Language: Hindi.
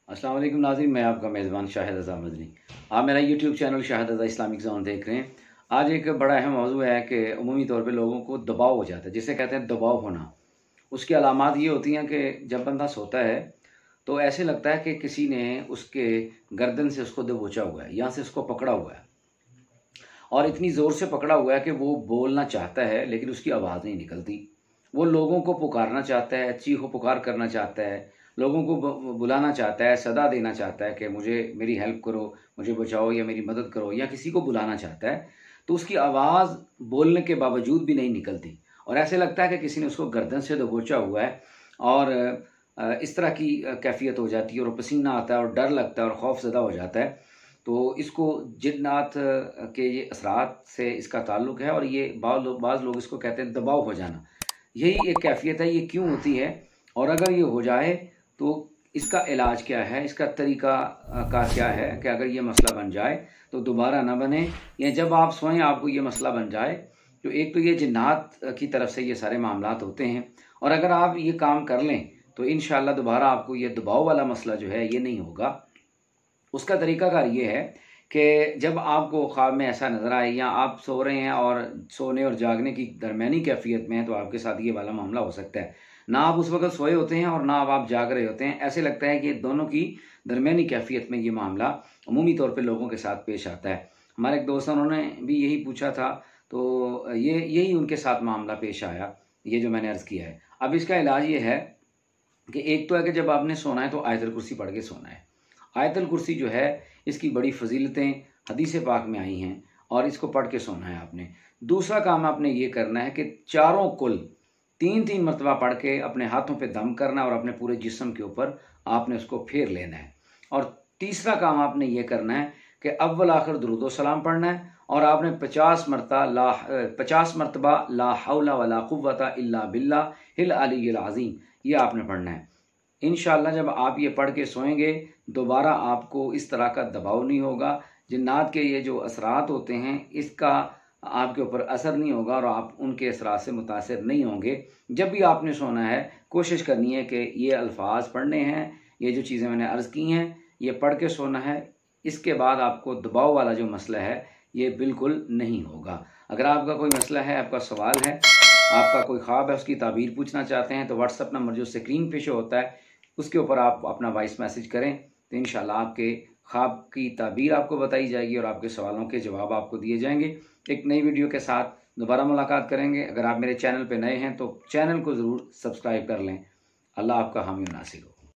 अस्सलाम वालेकुम नाज़रीन, मैं आपका मेज़बान शाहिद रज़ा मदनी। आप मेरा यूट्यूब चैनल शाहिद रज़ा इस्लामिक ज़ोन देख रहे हैं। आज एक बड़ा अहम मौज़ू है कि अमूमी तौर पे लोगों को दबाव हो जाता है, जिसे कहते हैं दबाव होना। उसकी अलामात ये होती हैं कि जब बंदा सोता है तो ऐसे लगता है कि किसी ने उसके गर्दन से उसको दबोचा हुआ है, यहाँ से उसको पकड़ा हुआ है और इतनी ज़ोर से पकड़ा हुआ है कि वो बोलना चाहता है लेकिन उसकी आवाज़ नहीं निकलती। वो लोगों को पुकारना चाहता है, चीखो पुकार करना चाहता है, लोगों को बुलाना चाहता है, सदा देना चाहता है कि मुझे मेरी हेल्प करो, मुझे बचाओ या मेरी मदद करो, या किसी को बुलाना चाहता है। तो उसकी आवाज़ बोलने के बावजूद भी नहीं निकलती और ऐसे लगता है कि किसी ने उसको गर्दन से दबोचा हुआ है और इस तरह की कैफियत हो जाती है और पसीना आता है और डर लगता है और खौफज़दा हो जाता है। तो इसको जिन्नात के ये असरात से इसका ताल्लुक़ है और ये बाज़ लोग इसको कहते हैं दबाव हो जाना। यही एक कैफियत है, ये क्यों होती है और अगर ये हो जाए तो इसका इलाज क्या है, इसका तरीका का क्या है कि अगर ये मसला बन जाए तो दोबारा ना बने, या जब आप सोएं आपको ये मसला बन जाए। तो एक तो ये जिन्नात की तरफ से ये सारे मामलात होते हैं और अगर आप ये काम कर लें तो इंशाअल्लाह दोबारा आपको ये दबाव वाला मसला जो है ये नहीं होगा। उसका तरीकाकार ये है कि जब आपको ख्वाब में ऐसा नज़र आए या आप सो रहे हैं और सोने और जागने की दरमियानी कैफियत में है तो आपके साथ ये वाला मामला हो सकता है। ना आप उस वक्त सोए होते हैं और ना अब आप जाग रहे होते हैं, ऐसे लगता है कि दोनों की दरमियानी कैफियत में ये मामला अमूमी तौर पे लोगों के साथ पेश आता है। हमारे एक दोस्त उन्होंने भी यही पूछा था, तो यही उनके साथ मामला पेश आया, ये जो मैंने अर्ज़ किया है। अब इसका इलाज ये है कि एक तो है कि जब आपने सोना है तो आयतुल कुर्सी पढ़ के सोना है। आयतुल कुर्सी जो है इसकी बड़ी फजीलतें हदीस पाक में आई हैं और इसको पढ़ के सोना है आपने। दूसरा काम आपने ये करना है कि चारों कुल 3-3 मरतबा पढ़ के अपने हाथों पे दम करना और अपने पूरे जिस्म के ऊपर आपने उसको फेर लेना है। और तीसरा काम आपने ये करना है कि अव्वल आखिर दुरूद व सलाम पढ़ना है और आपने 50 मरतबा ला हौला वला कुव्वता इल्ला बिल्लाहिल अलिय्यिल अज़ीम ये आपने पढ़ना है। इंशाअल्लाह जब आप ये पढ़ के सोएंगे दोबारा आपको इस तरह का दबाव नहीं होगा। जिन्नात के ये जो असरात होते हैं इसका आपके ऊपर असर नहीं होगा और आप उनके असरात से मुतासिर नहीं होंगे। जब भी आपने सोना है कोशिश करनी है कि ये अल्फाज पढ़ने हैं, ये जो चीज़ें मैंने अर्ज़ की हैं ये पढ़ के सोना है। इसके बाद आपको दबाव वाला जो मसला है ये बिल्कुल नहीं होगा। अगर आपका कोई मसला है, आपका सवाल है, आपका कोई ख्वाब है, उसकी ताबीर पूछना चाहते हैं तो व्हाट्सअप नंबर जो स्क्रीन पे शो होता है उसके ऊपर आप अपना वॉइस मैसेज करें तो इंशाल्लाह आपके ख्वाब की ताबीर आपको बताई जाएगी और आपके सवालों के जवाब आपको दिए जाएंगे। एक नई वीडियो के साथ दोबारा मुलाकात करेंगे। अगर आप मेरे चैनल पे नए हैं तो चैनल को ज़रूर सब्सक्राइब कर लें। अल्लाह आपका हामी नासिर हो।